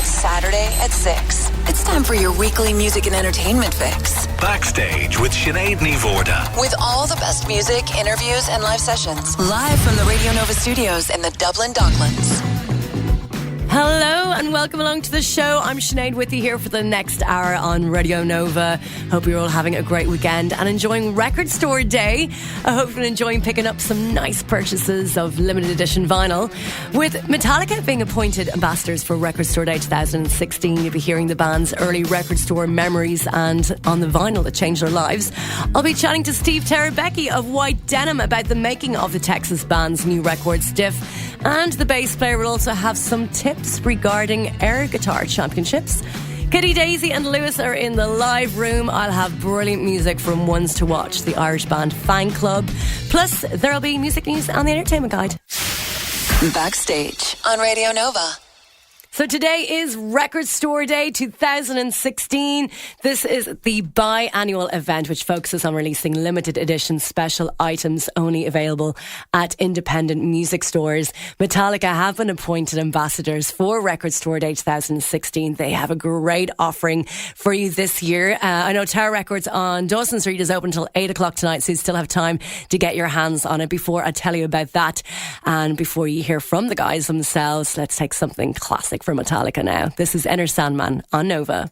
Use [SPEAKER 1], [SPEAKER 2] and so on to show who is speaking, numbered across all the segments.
[SPEAKER 1] It's Saturday at 6. It's time for your weekly music and entertainment fix.
[SPEAKER 2] Backstage with Sinéad and Mhórdha.
[SPEAKER 1] With all the best music, interviews, and live sessions. Live from the Radio Nova studios in the Dublin Docklands.
[SPEAKER 3] Hello and welcome along to the show. I'm Sinéad with you here for the next hour on Radio Nova. Hope you're all having a great weekend and enjoying Record Store Day. I hope you're enjoying picking up some nice purchases of limited edition vinyl. With Metallica being appointed ambassadors for Record Store Day 2016, you'll be hearing the band's early record store memories and on the vinyl that changed their lives. I'll be chatting to Steve Terabecki of White Denim about the making of the Texas band's new record Stiff. And the bass player will also have some tips regarding air guitar championships. Kitty, Daisy and Lewis are in the live room. I'll have brilliant music from Ones to Watch, the Irish band Fan Club. Plus, there'll be music news and the entertainment guide.
[SPEAKER 1] Backstage on Radio Nova.
[SPEAKER 3] So today is Record Store Day 2016. This is the biannual event which focuses on releasing limited edition special items only available at independent music stores. Metallica have been appointed ambassadors for Record Store Day 2016. They have a great offering for you this year. I know Tower Records on Dawson Street is open until 8 o'clock tonight, so you still have time to get your hands on it. Before I tell you about that and before you hear from the guys themselves, let's take something classic for Metallica now. This is Enter Sandman on Nova.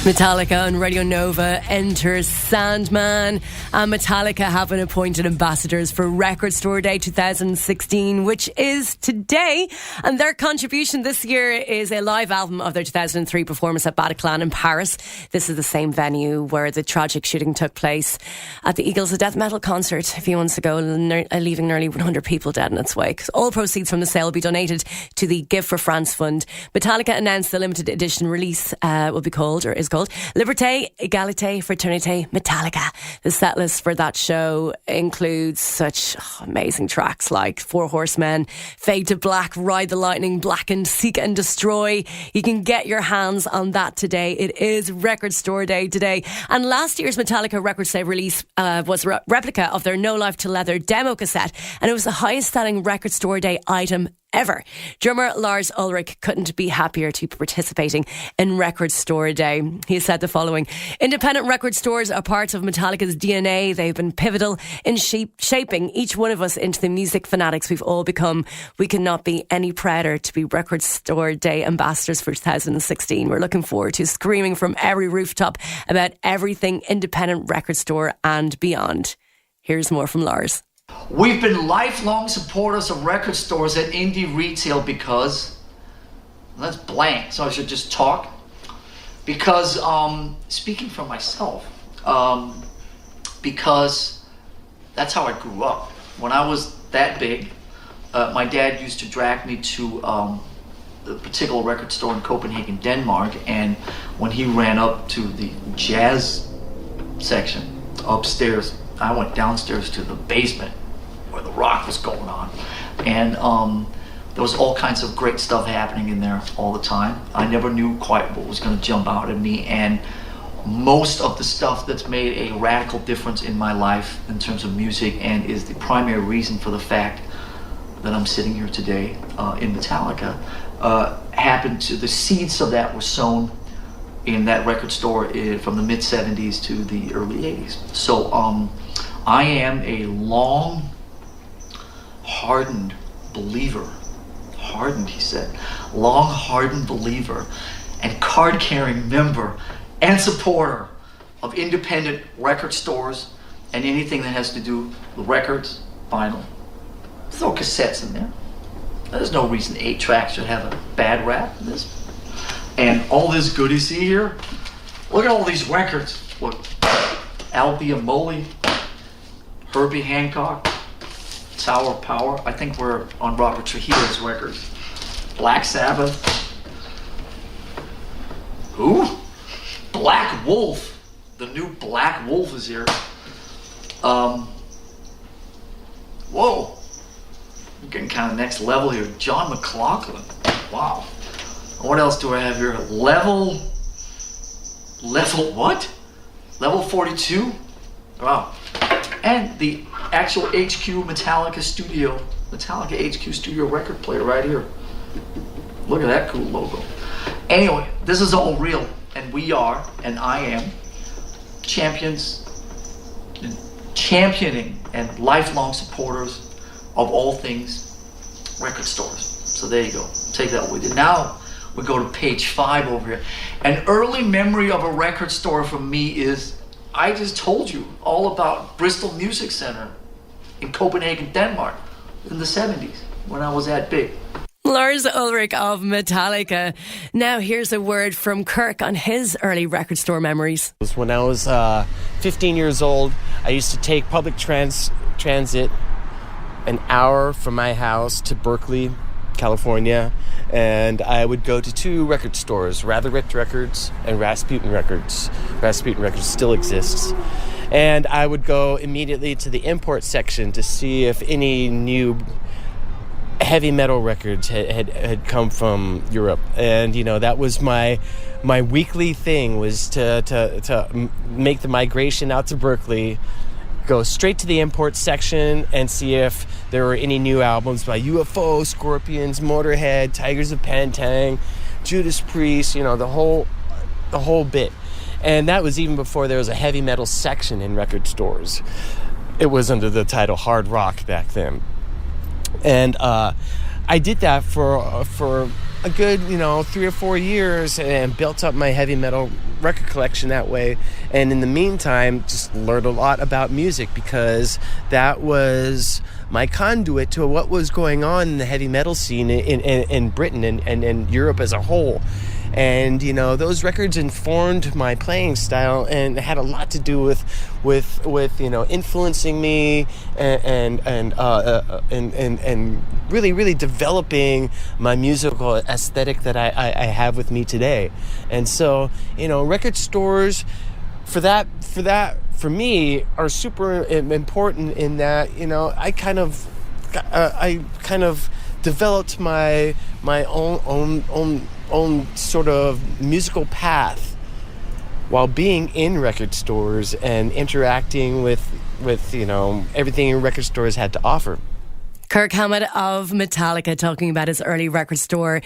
[SPEAKER 3] Metallica on Radio Nova enters Sandman. And Metallica have been appointed ambassadors for Record Store Day 2016, which is today. And their contribution this year is a live album of their 2003 performance at Bataclan in Paris. This is the same venue where the tragic shooting took place at the Eagles of Death Metal concert a few months ago, leaving nearly 100 people dead in its wake. All proceeds from the sale will be donated to the Give for France Fund. Metallica announced the limited edition release will be called, or is called, Liberté, Égalité, Fraternité, Metallica. The set list for that show includes such amazing tracks like Four Horsemen, Fade to Black, Ride the Lightning, Blackened, Seek and Destroy. You can get your hands on that today. It is Record Store Day today. And last year's Metallica Record Store release was a replica of their No Life to Leather demo cassette, and it was the highest selling Record Store Day item ever. Drummer Lars Ulrich couldn't be happier to be participating in Record Store Day. He said the following: independent record stores are part of Metallica's DNA. They've been pivotal in shaping each one of us into the music fanatics we've all become. We cannot be any prouder to be Record Store Day ambassadors for 2016. We're looking forward to screaming from every rooftop about everything independent record store and beyond. Here's more from Lars.
[SPEAKER 4] We've been lifelong supporters of record stores and indie retail because, that's blank, so I should just talk. Because, speaking for myself, because that's how I grew up. When I was that big, my dad used to drag me to a particular record store in Copenhagen, Denmark, and when he ran up to the jazz section upstairs, I went downstairs to the basement where the rock was going on, and there was all kinds of great stuff happening in there all the time. I never knew quite what was going to jump out at me, and most of the stuff that's made a radical difference in my life in terms of music and is the primary reason for the fact that I'm sitting here today in Metallica happened to, the seeds of that were sown in that record store from the mid-70s to the early 80s. So I am a long hardened believer, hardened he said, long hardened believer and card-carrying member and supporter of independent record stores and anything that has to do with records, vinyl. Throw cassettes in there. There's no reason 8 tracks should have a bad rap in this. And all this good you see here, look at all these records. Look, Al Biamoli, Herbie Hancock, Tower of Power. I think we're on Robert Trujillo's records. Black Sabbath. Who? Black Wolf. The new Black Wolf is here. Whoa. I'm getting kind of next level here. John McLaughlin. Wow. What else do I have here? Level what? Level 42? Wow. And the actual HQ Metallica Studio record player right here. Look at that cool logo. Anyway, this is all real, and we are, and I am, championing and lifelong supporters of all things record stores. So there you go. Take that with you. Now we go to page 5 over here. An early memory of a record store for me is, I just told you all about Bristol Music Center in Copenhagen, Denmark in the 70s when I was that big.
[SPEAKER 3] Lars Ulrich of Metallica. Now here's a word from Kirk on his early record store memories.
[SPEAKER 5] When I was 15 years old, I used to take public transit an hour from my house to Berkeley, California, and I would go to 2 record stores, Rather Rich Records and Rasputin Records. Rasputin Records still exists. And I would go immediately to the import section to see if any new heavy metal records had come from Europe. And, you know, that was my weekly thing, was to make the migration out to Berkeley, go straight to the import section and see if there were any new albums by UFO, Scorpions, Motorhead, Tigers of Pantang, Judas Priest, you know, the whole bit. And that was even before there was a heavy metal section in record stores. It was under the title Hard Rock back then. And I did that for a good, 3 or 4 years and built up my heavy metal record collection that way. And in the meantime, just learned a lot about music, because that was my conduit to what was going on in the heavy metal scene in Britain and Europe as a whole. And those records informed my playing style and had a lot to do with influencing me and really developing my musical aesthetic that I have with me today. And so record stores for me are super important in that I kind of developed my own sort of musical path while being in record stores and interacting with everything record stores had to offer.
[SPEAKER 3] Kirk Hammett of Metallica talking about his early record store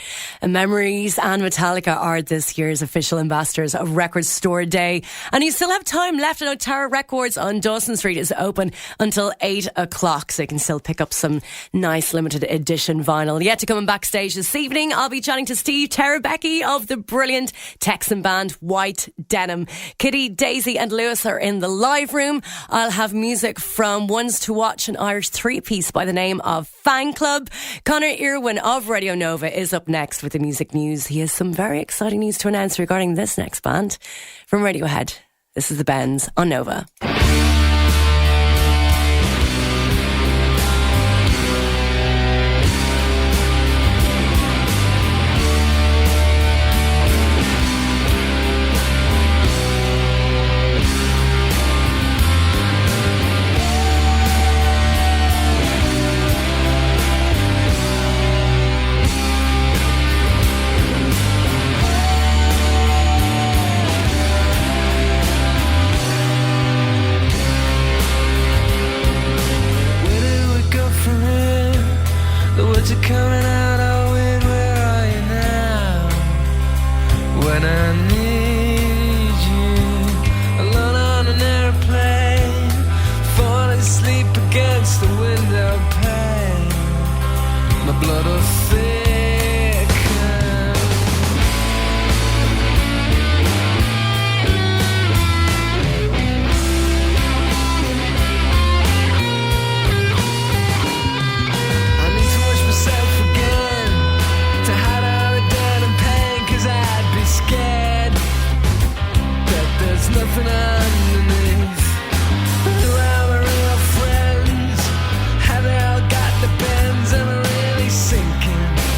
[SPEAKER 3] memories. And Metallica are this year's official ambassadors of Record Store Day. And you still have time left. I know Tara Records on Dawson Street is open until 8 o'clock, so you can still pick up some nice limited edition vinyl. Yet to come on Backstage this evening, I'll be chatting to Steve Terabecki of the brilliant Texan band White Denim. Kitty, Daisy and Lewis are in the live room. I'll have music from Ones to Watch, an Irish three-piece by the name of Fan Club. Connor Irwin of Radio Nova is up next with the music news. He has some very exciting news to announce regarding this next band. From Radiohead, this is the Bends on Nova.
[SPEAKER 6] Coming out of wind, where are you now? When I need you, alone on an airplane, falling asleep against the window pane, my blood will thicken. Nothing underneath. Who are my real friends? Have they all got the bends? Am I really sinking?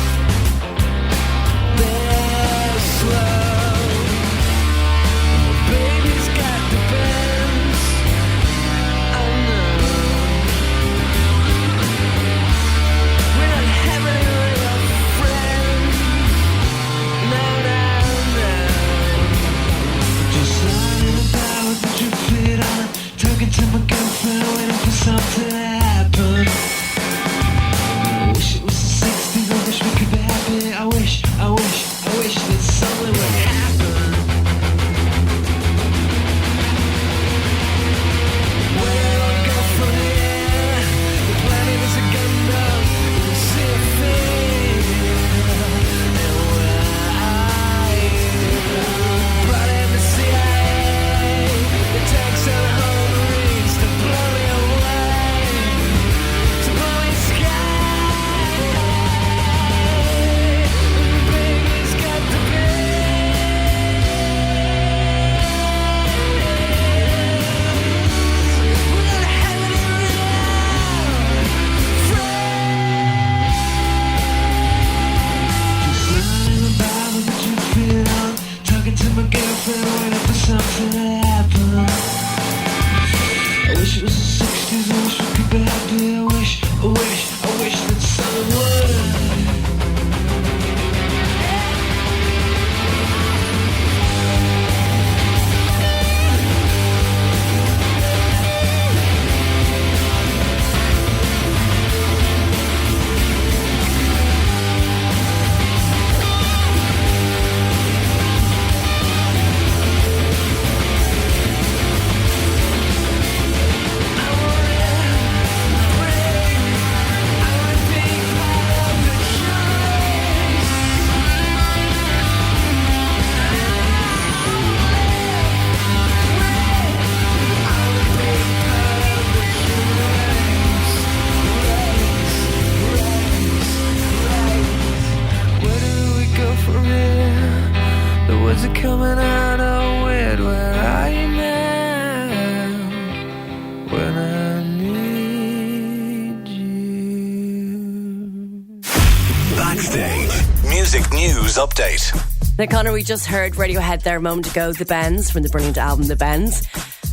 [SPEAKER 2] Backstage. Music news update.
[SPEAKER 3] Now, Connor, we just heard Radiohead there a moment ago, The Bends, from the brilliant album The Bends.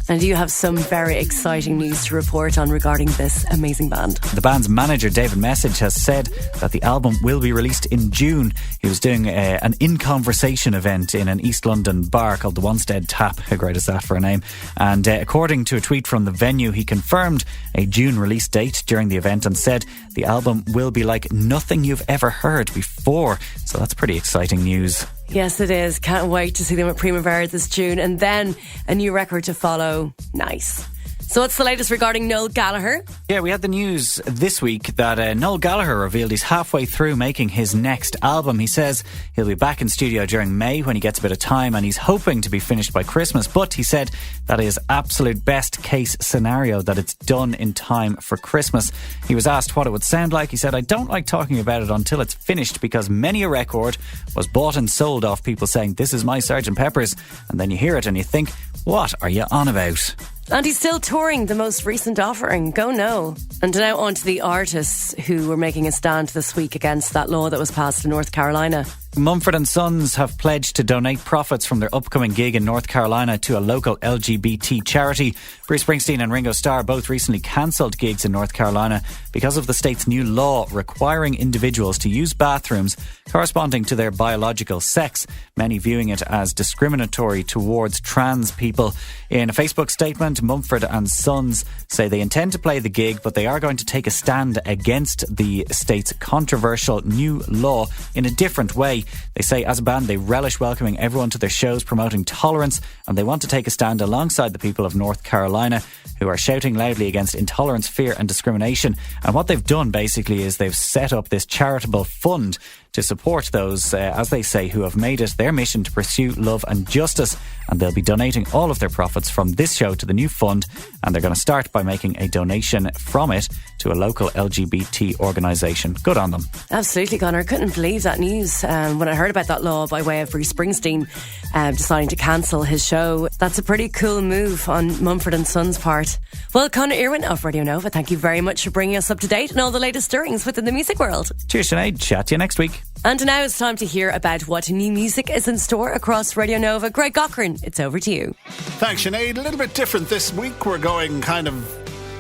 [SPEAKER 3] And you have some very exciting news to report on regarding this amazing band.
[SPEAKER 7] The band's manager, David Message, has said that the album will be released in June. He was doing an in-conversation event in an East London bar called the Wanstead Tap. How great is that for a name? And according to a tweet from the venue, he confirmed a June release date during the event and said the album will be like nothing you've ever heard before. So that's pretty exciting news.
[SPEAKER 3] Yes, it is. Can't wait to see them at Primavera this June. And then a new record to follow. Nice. So what's the latest regarding Noel Gallagher?
[SPEAKER 7] Yeah, we had the news this week that Noel Gallagher revealed he's halfway through making his next album. He says he'll be back in studio during May when he gets a bit of time, and he's hoping to be finished by Christmas. But he said that is absolute best case scenario, that it's done in time for Christmas. He was asked what it would sound like. He said, "I don't like talking about it until it's finished, because many a record was bought and sold off people saying, 'This is my Sgt. Pepper's,' and then you hear it and you think, 'What are you on about?'"
[SPEAKER 3] And he's still touring the most recent offering. Go no. And now on to the artists who were making a stand this week against that law that was passed in North Carolina.
[SPEAKER 7] Mumford & Sons have pledged to donate profits from their upcoming gig in North Carolina to a local LGBT charity. Bruce Springsteen and Ringo Starr both recently cancelled gigs in North Carolina because of the state's new law requiring individuals to use bathrooms corresponding to their biological sex, many viewing it as discriminatory towards trans people. In a Facebook statement, Mumford & Sons say they intend to play the gig, but they are going to take a stand against the state's controversial new law in a different way. They say as a band they relish welcoming everyone to their shows, promoting tolerance, and they want to take a stand alongside the people of North Carolina who are shouting loudly against intolerance, fear and discrimination. And what they've done basically is they've set up this charitable fund to support those, as they say, who have made it their mission to pursue love and justice. And they'll be donating all of their profits from this show to the new fund, and they're going to start by making a donation from it to a local LGBT organisation. Good on them.
[SPEAKER 3] Absolutely, Connor. I couldn't believe that news when I heard about that law by way of Bruce Springsteen deciding to cancel his show. That's a pretty cool move on Mumford & Sons' part. Well, Connor Irwin of Radio Nova, thank you very much for bringing us up to date on all the latest stirrings within the music world.
[SPEAKER 7] Cheers, Sinead. Chat to you next week.
[SPEAKER 3] And now it's time to hear about what new music is in store across Radio Nova. Greg Cochran, it's over to you.
[SPEAKER 8] Thanks, Sinead. A little bit different this week. We're going kind of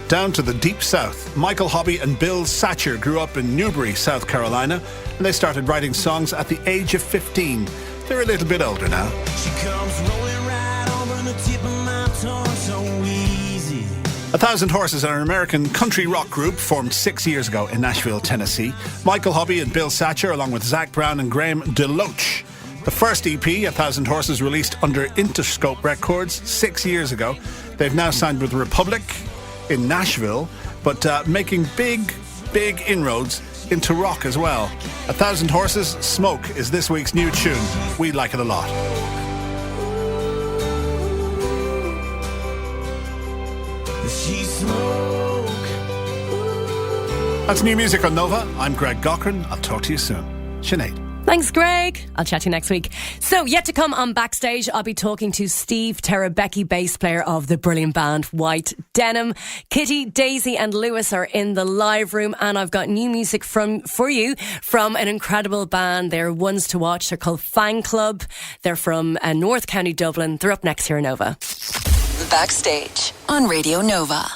[SPEAKER 8] down to the deep south. Michael Hobby and Bill Satcher grew up in Newbury, South Carolina, and they started writing songs at the age of 15. They're a little bit older now.
[SPEAKER 6] She comes rolling right over the tip of my tongue so easy.
[SPEAKER 8] 1,000 Horses are an American country rock group formed 6 years ago in Nashville, Tennessee. Michael Hobby and Bill Satcher, along with Zach Brown and Graham DeLoach. The first EP, 1,000 Horses, released under Interscope Records 6 years ago. They've now signed with Republic in Nashville, but making big inroads into rock as well. 1,000 Horses, Smoke is this week's new tune. We like it a lot.
[SPEAKER 6] She smoke.
[SPEAKER 8] That's new music on Nova. I'm Greg Cochran. I'll talk to you soon. Sinead.
[SPEAKER 3] Thanks, Greg. I'll chat to you next week. So, yet to come on Backstage, I'll be talking to Steve Terabecchi, bass player of the brilliant band White Denim. Kitty, Daisy and Lewis are in the live room, and I've got new music for you from an incredible band. They're ones to watch. They're called Fan Club. They're from North County, Dublin. They're up next here in Nova.
[SPEAKER 1] Backstage on Radio Nova.